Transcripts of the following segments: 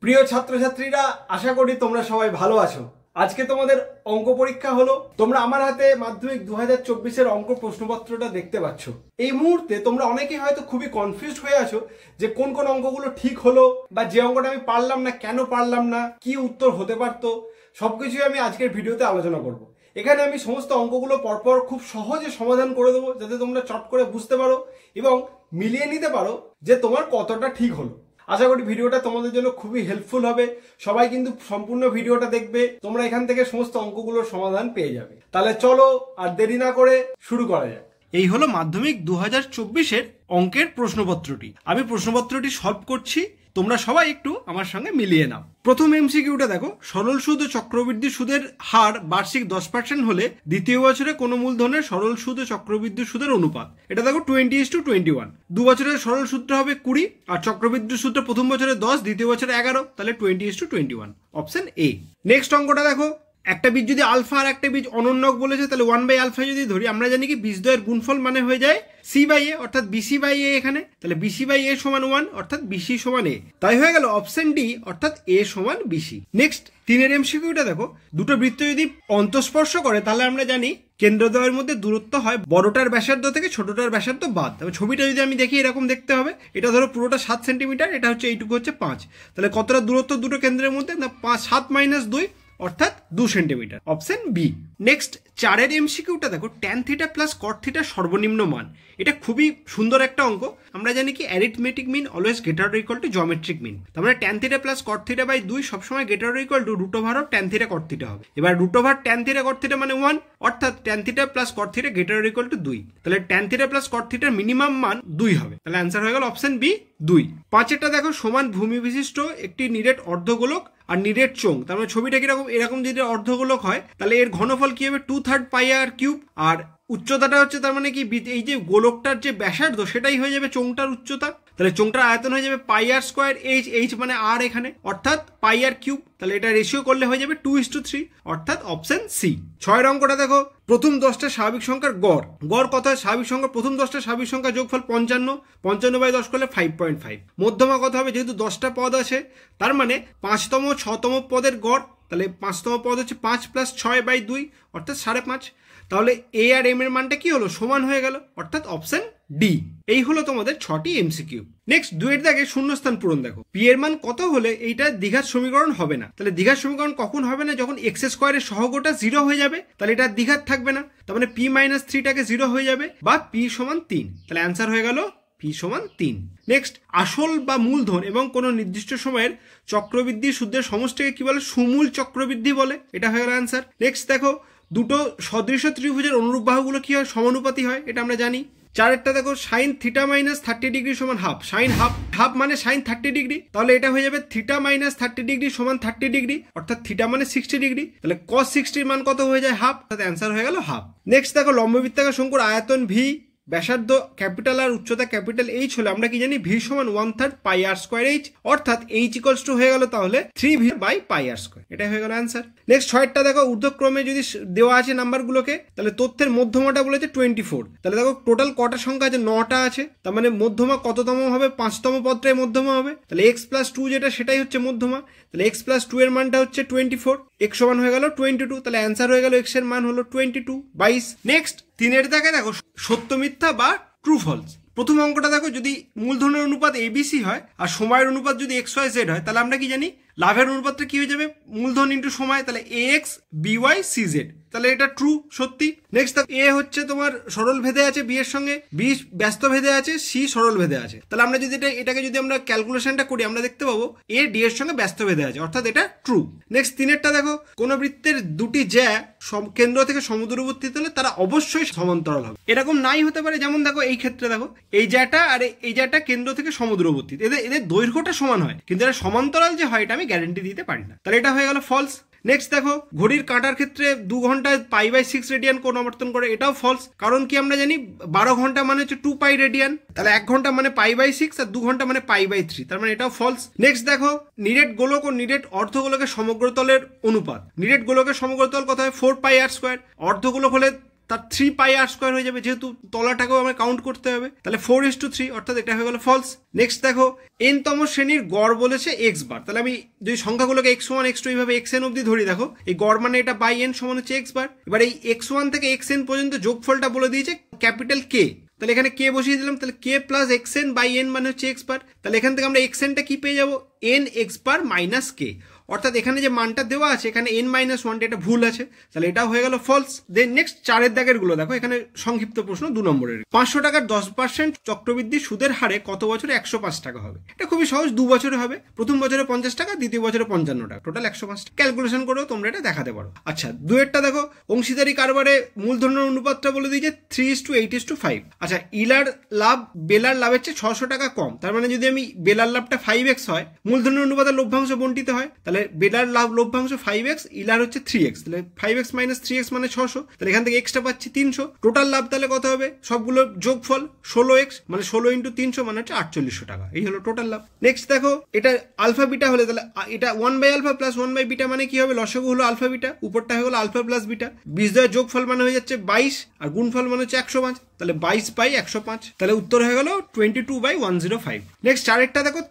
প্রিয় ছাত্রছাত্রীরা, আশা করি তোমরা সবাই ভালো আছো। আজকে তোমাদের অঙ্ক পরীক্ষা হলো। তোমরা আমার হাতে মাধ্যমিক 2024-এর অঙ্ক প্রশ্নপত্রটা দেখতে পাচ্ছ। এই মুহূর্তে তোমরা অনেকেই হয়তো খুবই কনফিউজড হয়ে আছো যে কোন কোন অঙ্কগুলো ঠিক হলো, বা যে অঙ্কটা আমি পারলাম না কেন পারলাম না, কি উত্তর হতে পারতো, সবকিছুই আমি আজকের ভিডিওতে আলোচনা করব। এখানে আমি সমস্ত অঙ্কগুলো পরপর খুব সহজে সমাধান করে দেবো, যাতে তোমরা চট করে বুঝতে পারো এবং মিলিয়ে নিতে পারো যে তোমার কতটা ঠিক হলো। আশা করি ভিডিওটা তোমাদের জন্য খুবই হেল্পফুল হবে। সবাই কিন্তু সম্পূর্ণ ভিডিওটা দেখবে, তোমরা এখান থেকে সমস্ত অঙ্কগুলোর সমাধান পেয়ে যাবে। তাহলে চলো আর দেরি না করে শুরু করা যাক। এই হলো মাধ্যমিক 2024-এর অঙ্কের প্রশ্নপত্রটি। আমি প্রশ্নপত্রটি সলভ করছি, তোমরা সবাই একটু আমার সঙ্গে মিলিয়ে নাও। প্রথম এমসিকিউটা দেখো, সরল সুদ ও চক্রবৃদ্ধি সুদের হার বার্ষিক 10% হলে দ্বিতীয় বছরে কোন মূলধনের সরল সুদ ও চক্রবৃদ্ধি সুদের অনুপাত? এটা দেখো 20:21। 2 বছরের সরল সুদটা হবে 20 আর চক্রবৃদ্ধি সুদটা প্রথম বছরে 10, দ্বিতীয় বছরে 11, তাহলে 20:21, অপশন এ। নেক্সট অঙ্কটা দেখো, একটা বীজ যদি আলফা আর একটা বীজ অনন্যক বলেছে, তাহলে 1/α যদি ধরি, আমরা জানি কি বীজদ্বয়ের গুণফল মানে হয়ে যায় C/A, অর্থাৎ BC/A এখানে, তাহলে BC/A সমান 1, অর্থাৎ BC সমান A। তাই হয়ে গেল অপশন ডি, অর্থাৎ A সমান BC। নেক্সট 3-এর এমসিকিউটা দেখো, দুটো বৃত্ত যদি অন্তঃস্পর্শ করে, তাহলে আমরা জানি কেন্দ্রদ্বয়ের মধ্যে দূরত্ব হয় বড়টার ব্যাসার্ধ থেকে ছোটটার ব্যাসার্ধ বাদ। তবে ছবিটা যদি আমি দেখি এরকম দেখতে হবে। এটা ধরো পুরোটা 7 সেন্টিমিটার, এটা হচ্ছে এইটুকু হচ্ছে 5, তাহলে কতটা দূরত্ব দুটো কেন্দ্রের মধ্যে? না 7 - 2, অর্থাৎ 2 সেন্টিমিটার, অপশন বি। নেক্সট 4-এর এমসিকিউটা দেখো, tan θ প্লাস cot θ সর্বনিম্ন মান। এটা খুবই সুন্দর একটা অঙ্ক। আমরা জানি কি arithmetic mean always greater or equal to geometric mean. তার মানে tan θ প্লাস cot θ বাই 2 সবসময় greater or equal two √of tan θ cot θ হবে। এবার √of tan θ cot θ মানে 1, অর্থাৎ tan θ plus cot θ greater or equal to 2, তাহলে tan θ প্লাস cot θ মিনিমাম মান 2 হবে। তাহলে অ্যান্সার হয়ে গেল অপশন বি 2। 5-এরটা দেখো, সমান ভূমি বিশিষ্ট একটি নিরেট অর্ধগোলক আর নিরেট চোঙ। তার মানে ছবিটা কিরকম, এরকম যদি অর্ধগোলক হয়, তাহলে এর ঘনফল কি হবে? 2/3 πr3। আর উচ্চতাটা হচ্ছে, তার মানে কি এই যে গোলকটার যে ব্যাসার্ধ সেটাই হয়ে যাবে চোঙটার উচ্চতা। তাহলে চোঙটার আয়তন হয়ে যাবে πr² h মানে r এখানে, অর্থাৎ πr3। তাহলে এটা রেশিও করলে হয়ে যাবে 2:3, অর্থাৎ অপশন সি। 6-এর অঙ্কটা দেখো, প্রথম 10টা স্বাভাবিক সংখ্যার গড়। গড় কত হয়? স্বাভাবিক সংখ্যা প্রথম 10টা স্বাভাবিক সংখ্যা যোগফল 55, 55/10 করলে 5.5। মধ্যমা কত হবে? যেহেতু 10টা পদ আছে, তার মানে 5তম 6তম পদের গড়, তাহলে 5তম পদ হচ্ছে 5 + 6/2, অর্থাৎ 5.5। তাহলে এ আর এম এর মানটা কি হলো? সমান হয়ে গেল, অর্থাৎ অপশন ডি। এই হলো তোমাদের 6টি এমসিকিউ। নেক্সট 2-এর দাগে শূন্যস্থান পূরণ দেখো, পি এর মান কত হলে এইটা দ্বিঘাত সমীকরণ হবে না? তাহলে দ্বিঘাত সমীকরণ কখন হবে না? যখন x² এর সহগটা 0 হয়ে যাবে, তাহলে এটা দ্বিঘাত থাকবে না। তার মানে p - 3টাকে 0 হয়ে যাবে, বা p = 3। তাহলে অ্যান্সার হয়ে গেল p = 3। নেক্সট, আসল বা মূলধন এবং কোনো নির্দিষ্ট সময়ের চক্রবৃদ্ধি সুদের সমষ্টিকে কি বলে? সমূল চক্রবৃদ্ধি বলে। এটা হয়ে গেল অ্যান্সার। নেক্সট দেখো, দুটো সদৃশ ত্রিভুজের অনুরূপ বাহুগুলো কি হয়? সমানুপাতি হয়, এটা আমরা জানি। 4-এরটা দেখো, sin θ - 30° সমান হাফ। সাইন হাফ মানে sin 30°, তাহলে এটা হয়ে যাবে θ - 30° সমান 30°, অর্থাৎ θ মানে 60°। তাহলে cos 60 এর মান কত হয়ে যায়? হাফ, অর্থাৎ অ্যান্সার হয়ে গেল হাফ। নেক্সট দেখো, লম্ববৃত্তাকার শঙ্কুর আয়তন ভি, ব্যাসার্ধ ক্যাপিটাল আর উচ্চতা ক্যাপিটাল এইচ হলে আমরা কি জানি? ভি সমান 1/3 πr²h, অর্থাৎ এইচ ইকুয়ালস টু হয়ে গেল তাহলে 3v/πr²। এটা হয়ে গেল অ্যান্সার। নেক্সট 6-এরটা দেখো, ঊর্ধ্বক্রমে যদি দেওয়া আছে নাম্বারগুলোকে, তাহলে তথ্যের মধ্যমাটা বলেছে 24। তাহলে দেখো টোটাল কটা সংখ্যা আছে? 9টা আছে। তার মানে মধ্যমা কততম হবে? 5তম পদটাই মধ্যমা হবে। তাহলে x + 2 যেটা, সেটাই হচ্ছে মধ্যমা। তাহলে x + 2 এর মানটা হচ্ছে 24, x সমান হয়ে গেল 22। তাহলে অ্যান্সার হয়ে গেল x এর মান হলো 22। নেক্সট 3-এর দাগে দেখো, সত্য মিথ্যা বা ট্রু ফলস। প্রথম অঙ্কটা দেখো, যদি মূলধনের অনুপাত ABC হয় আর সময়ের অনুপাত যদি XYZ হয়, তাহলে আমরা কি জানি? লাভের অনুপাতটা কি হয়ে যাবে? মূলধন ইন্টু সময়, তাহলে AX BY CZ, তাহলে এটা ট্রু, সত্যি। নেক্সট এ হচ্ছে তোমার সরল ভেদে আছে বি এর সঙ্গে, বি ব্যস্ত ভেদে আছে, সি সরল ভেদে আছে। তাহলে আমরা যদি এটাকে যদি আমরা ক্যালকুলেশনটা করি, আমরা দেখতে পাবো এ ডি এর সঙ্গে ব্যস্ত ভেদে আছে, অর্থাৎ এটা ট্রু। নেক্সট 3-এরটা দেখো, কোন বৃত্তের দুটি জ্যা কেন্দ্র থেকে সমদূরবর্তী হলে তারা অবশ্যই সমান্তরাল হবে। এরকম নাই হতে পারে, যেমন দেখো এই ক্ষেত্রে দেখো, এই জ্যাটা আর এই জ্যাটা কেন্দ্র থেকে সমদূরবর্তী, এদের দৈর্ঘ্যটা সমান হয়, কিন্তু এরা সমান্তরাল যে হয় এটা আমি গ্যারান্টি দিতে পারি না। তাহলে এটা হয়ে গেল ফলস। নেক্সট দেখো, ঘড়ির কাঁটার ক্ষেত্রে 2 ঘন্টায় π/6 রেডিয়ান কোণ আবর্তন করে, এটাও ফলস। কারণ কি আমরা জানি 12 ঘন্টা মানে হচ্ছে 2π রেডিয়ান, তাহলে 1 ঘন্টা মানে π/6 আর 2 ঘন্টা মানে π/3, তার মানে এটাও ফলস। নেক্সট দেখো, নিরেট গোলক ও নিরেট অর্ধগোলকের সমগ্রতলের অনুপাত। নিরেট গোলকের সমগ্রতল কত হয়? 4πr², অর্ধগোলক হলে তার 3 পাই আর স্কোয়ার হয়ে যাবে, যেহেতু তলাটাকেও আমরা কাউন্ট করতে হবে, তাহলে 4:3, অর্থাৎ এটা হয়ে গেল ফলস। নেক্সট দেখো n তম শ্রেণীর গড় বলেছে x বার, তাহলে আমি যদি সংখ্যাগুলোকে x1 x2 এইভাবে xn অবধি ধরি, দেখো এই গড় মানে এটা বাই n সমান হচ্ছে x বার। এবার এই x1 থেকে xn পর্যন্ত যোগফলটা বলে দিয়েছে ক্যাপিটাল K, তাহলে এখানে কে বসিয়ে দিলাম, তাহলে K plus xn by n মানে হচ্ছে x বার। তাহলে এখান থেকে আমরা xnটা কি পেয়ে যাবো, n x bar minus K, অর্থাৎ এখানে যে মানটা দেওয়া আছে এখানে n-1 এটা ভুল আছে, তাহলে এটা হয়ে গেল ফলস। দেন নেক্সট 4 দাগের গুলো দেখো, এখানে সংক্ষিপ্ত প্রশ্ন 2 নম্বরের। 500 টাকার 10% চক্রবৃদ্ধি সুদের হারে কত বছরে 105 টাকা হবে? এটা খুবই সহজ, 2 বছরে হবে। প্রথম বছরে 50 টাকা, দ্বিতীয় বছরে 55 টাকা, টোটাল 105 টাকা। ক্যালকুলেশন করেও তোমরা এটা দেখাতে পারো। আচ্ছা, দুয়েরটা দেখো, অংশীদারি কারবারে মূলধনের অনুপাতটা বলে দিয়েছে 3:8:5। আচ্ছা, ইলার লাভ বেলার লাভের চেয়ে 600 টাকা কম, তার মানে যদি আমি বেলার লাভটা 5x হয়, মূলধনের অনুপাতের লভ্যাংশ বন্টিত হয়, তাহলে বেলার লাভ লভ্যাংশ 5x, ইলার হচ্ছে 3x, তাহলে 5x মাইনাস 3x মানে 600, তাহলে এখান থেকে এক্সট্রা পাচ্ছি 300। টোটাল লাভ তাহলে কত হবে, সবগুলো যোগফল 16x মানে 16 × 300 মানে হচ্ছে 4800 টাকা, এই হলো টোটাল লাভ। নেক্সট দেখো, এটা আলফা বিটা হলে তাহলে এটা 1/α প্লাস 1/β মানে কি হবে, লসাগু হলো আলফা বিটা, উপরটা হয়ে গেল আলফা প্লাস বিটা, বীজদ্বয়ের যোগফল মানে হয়ে যাচ্ছে 22 আর গুণফল মানে হচ্ছে 105, তাহলে 22/105, তাহলে উত্তর হয়ে গেল 22/105। নেক্সট চারেরটা দেখো,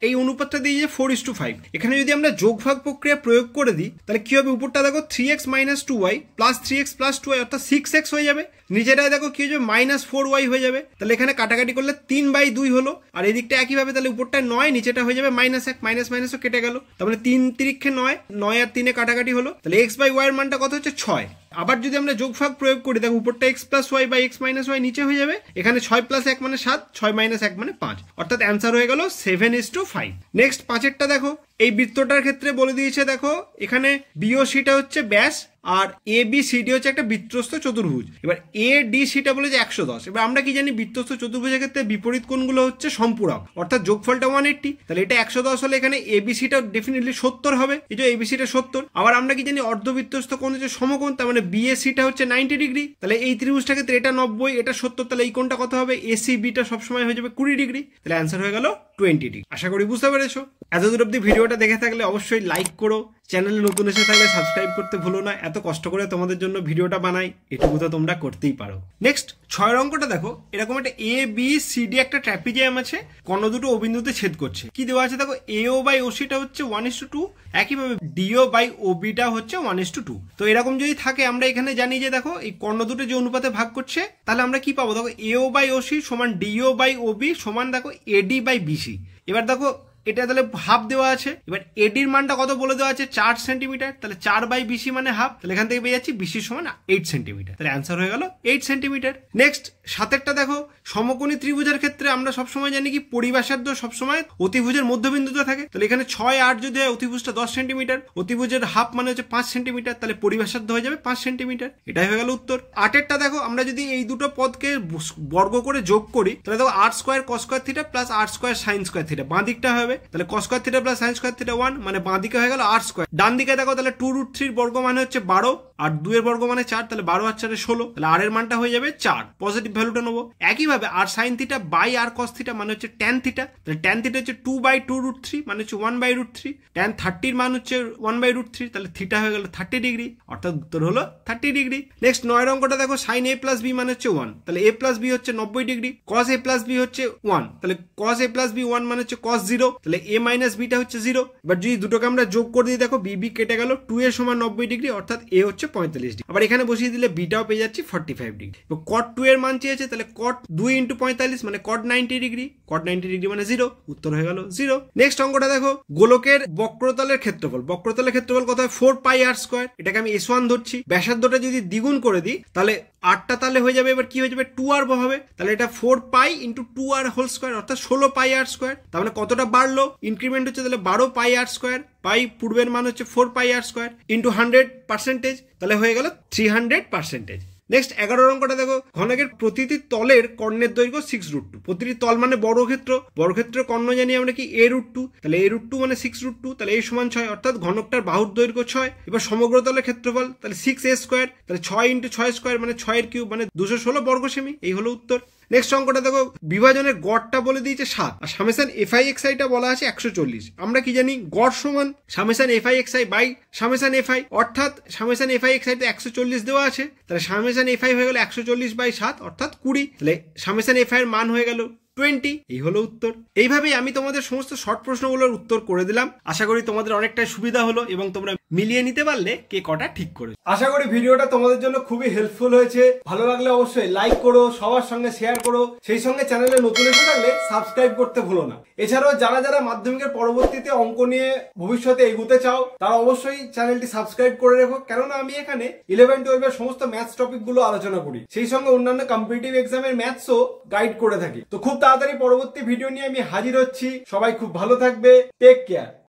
এই অনুপাতটা দিয়ে 4:5, এখানে যদি আমরা যোগভাগ প্রক্রিয়া প্রয়োগ করে দিই তাহলে কি হবে, উপরটা দেখো 3x - 2y plus 3x plus 2y অর্থাৎ 6x হয়ে যাবে, নিচেটায় দেখো কি হয়ে যাবে -4y হয়ে যাবে, তাহলে এখানে কাটাকাটি করলে 3/2 হলো, আর এদিকটা একইভাবে, তাহলে উপরটা 9, নিচেটা হয়ে যাবে -1, মাইনাস মাইনাসও কেটে গেল, তাহলে 3 3 9, 9 আর 3 কাটাকাটি হলো, তাহলে x/y এর মানটা কত হচ্ছে 6। আবার যদি আমরা যোগভাগ প্রয়োগ করি, দেখো উপরটা x plus y by x minus y নিচে হয়ে যাবে, এখানে 6 প্লাস 1 মানে 7, 6 মাইনাস 1 মানে 5, অর্থাৎ অ্যান্সার হয়ে গেল 7:5। নেক্সট 5এরটা দেখো, এই বৃত্তটার ক্ষেত্রে বলে দিয়েছে, দেখো এখানে বিওসিটা হচ্ছে ব্যাস আর ABCD হচ্ছে একটা বৃত্তস্থ চতুর্ভুজ। এবার ADCটা বলে যে 110। এবার আমরা কি জানি, বৃত্তস্থ চতুর্ভুজের ক্ষেত্রে বিপরীত কোণগুলো হচ্ছে সম্পূরক, অর্থাৎ যোগফলটা 180, তাহলে এটা 110 হলে এখানে ABCটা ডেফিনেটলি 70 হবে, এই যে ABCটা 70। আবার আমরা কি জানি, অর্ধবৃত্তস্থ কোণ হচ্ছে সমকোণ, তার মানে BACটা হচ্ছে 90 ডিগ্রি, তাহলে এই ত্রিভুজটার ক্ষেত্রে এটা 90, এটা 70, তাহলে এই কোণটা কত হবে, ACBটা সবসময় হয়ে যাবে 20 ডিগ্রি, তাহলে অ্যান্সার হয়ে গেল 20 ডিগ্রি। আশা করি বুঝতে পেরেছো। এতদূর অব্দি ভিডিওটা দেখে থাকলে অবশ্যই লাইক করো, চ্যানেলে নতুন এসে থাকলে সাবস্ক্রাইব করতে ভুলো না, এত কষ্ট করে তোমাদের জন্য ভিডিওটা বানাই, এটুকু তো তোমরা করতেই পারো। নেক্সট 6 অঙ্কটা দেখো, এরকম একটা ABCD একটা ট্র্যাপিজিয়াম আছে, কর্ণ দুটো ও বিন্দুতে ছেদ করছে, কি দেওয়া আছে দেখো, AO বাই OCটা হচ্ছে 1:2, একইভাবে DO বাই OBটা হচ্ছে 1:2। তো এরকম যদি থাকে, আমরা এখানে জানি যে দেখো এই কর্ণ দুটো যে অনুপাতে ভাগ করছে, তাহলে আমরা কি পাবো, দেখো AO বাই OC সমান DO বাই OB সমান দেখো AD বাই BC। এবার দেখো এটা তাহলে হাফ দেওয়া আছে, এবার এডির মানটা কত বলে দেওয়া আছে 4 সেন্টিমিটার, তাহলে 4/BC মানে হাফ, তাহলে এখান থেকে পেয়ে যাচ্ছি BC সমান 8 সেন্টিমিটার, তাহলে অ্যান্সার হয়ে গেল 8 সেন্টিমিটার। নেক্সট 7এরটা দেখো, সমকোণী ত্রিভুজের ক্ষেত্রে আমরা সবসময় জানি কি পরিব্যাসার্ধ সবসময় অতিভুজের মধ্যবিন্দুতে থাকে, তাহলে এখানে 6 8 যদি হয়, অতিভুজটা 10 সেন্টিমিটার, অতিভুজের হাফ মানে হচ্ছে 5 সেন্টিমিটার, তাহলে পরিব্যাসার্ধ হয়ে যাবে 5 সেন্টিমিটার, এটাই হয়ে গেল উত্তর। 8এরটা দেখো, আমরা যদি এই দুটো পদকে বর্গ করে যোগ করি, তাহলে দেখো r² cos² theta plus r² sin² theta, বাঁ দিকটা হবে, তাহলে cos² theta plus sin² theta 1 মানে বাঁ দিকে হয়ে গেল r²। ডান দিকে দেখো, তাহলে 2√3 বর্গ মানে হচ্ছে 12 আর 2 এর বর্গ মানে 4, তাহলে 12 আর 4 16, তাহলে r এর মানটা হয়ে যাবে 4, পজিটিভ ভ্যালুটা নেবো। একইভাবে r sin theta by r cos theta মানে হচ্ছে tan থিটা, তাহলে tan থিটা হচ্ছে 2/2√3 মানে হচ্ছে 1/√3, tan 30 এর মান হচ্ছে 1/√3, তাহলে থিটা হয়ে গেল 30 ডিগ্রি, অর্থাৎ উত্তর হলো 30 ডিগ্রি। নেক্সট 9 অঙ্কটা দেখো, sin a প্লাস b মানে হচ্ছে 1, তাহলে a প্লাস b হচ্ছে 90 degree, cos a plus b হচ্ছে 1, তাহলে cos a প্লাস b 1 মানে হচ্ছে cos 0, তাহলে a মাইনাস b টা হচ্ছে 0। এবার যদি দুটোকে আমরা যোগ করে দিই, দেখো b কেটে গেল, 2 এর সমান 90 ডিগ্রি, অর্থাৎ a হচ্ছে 45 ডিগ্রি। আবার এখানে বসিয়ে দিলে b টাও পেয়ে যাচ্ছি 45 ডিগ্রি। cot 2 এর মান চেয়েছে, তাহলে cot 2 × 45 মানে cot 90 ডিগ্রি, cot 90 ডিগ্রি মানে 0, উত্তর হয়ে গেল 0। নেক্সট অঙ্কটা দেখো, গোলকের বক্রতলের ক্ষেত্রফল, বক্রতলের ক্ষেত্রফল কত হয় 4πr², এটাকে আমি S1 ধরছি, ব্যাসার্ধটা যদি দ্বিগুণ করে দিই তাহলে আটটা তাহলে হয়ে যাবে, এবার কি হয়ে যাবে 2r হবে, তাহলে এটা 4π × 2r হোল স্কয়ার অর্থাৎ 16πr², তার মানে কতটা বাড়লো, ইনক্রিমেন্ট হচ্ছে তাহলে 12πr², পাই পূর্বের মান হচ্ছে 4πr² ইন্টু 100%, তাহলে হয়ে গেল 300%। নেক্সট 11 অঙ্কটা দেখো, ঘনকের প্রতিটি তলের কর্ণের দৈর্ঘ্য 6√2, প্রতিটি তল মানে বর্গক্ষেত্র, বর্গক্ষেত্রের কর্ণ জানি আমরা কি a√2, তাহলে a√2 মানে 6√2, তাহলে a সমান 6, অর্থাৎ ঘনকটার বাহুর দৈর্ঘ্য 6। এবার সমগ্র তলের ক্ষেত্রফল, তাহলে 6a², তাহলে 6 × 6² মানে 6 এর কিউব মানে 216 বর্গ সেমি, এই হলো উত্তর। নেক্সট অঙ্কটা দেখো, বিভাজনের গড়টা বলে দিয়েছে 7 আর সামেশন এফআই এক্সআইটা বলা আছে 140। আমরা কি জানি গড় সমান summation f i x i by summation f i, অর্থাৎ সামেশন এফআই এক্সআই তে 140 দেওয়া আছে, তাহলে সামেশন এফআই হয়ে গেল 140 বাই 7 অর্থাৎ 20, তাহলে সামেশন এফআই এর মান হয়ে গেল 20। এই হলো উত্তর। এইভাবেই আমি তোমাদের সমস্ত শর্ট প্রশ্নগুলোর উত্তর করে দিলাম। আশা করি তোমাদের অনেকটাই সুবিধা হলো এবং তোমরা মিলিয়ে নিতে পারলে কে কটা ঠিক করে। আশা করি ভিডিওটা তোমাদের জন্য খুবই হেল্পফুল হয়েছে। ভালো লাগলে অবশ্যই লাইক করো, সবার সঙ্গে শেয়ার করো, সেই সঙ্গে চ্যানেলে নতুন এসে থাকলে সাবস্ক্রাইব করতে ভুলো না। এছাড়াও যারা যারা মাধ্যমিকের পরবর্তীতে অঙ্ক নিয়ে ভবিষ্যতে এগোতে চাও তারা অবশ্যই চ্যানেলটি সাবস্ক্রাইব করে রেখো, কেননা আমি এখানে 11-12 এর সমস্ত ম্যাথস টপিক গুলো আলোচনা করি, সেই সঙ্গে অন্যান্য কম্পিটিটিভ এক্সামের ম্যাথসও গাইড করে থাকি। তো খুব তাড়াতাড়ি পরবর্তী ভিডিও নিয়ে আমি হাজির হচ্ছি। সবাই খুব ভালো থাকবে। Take care.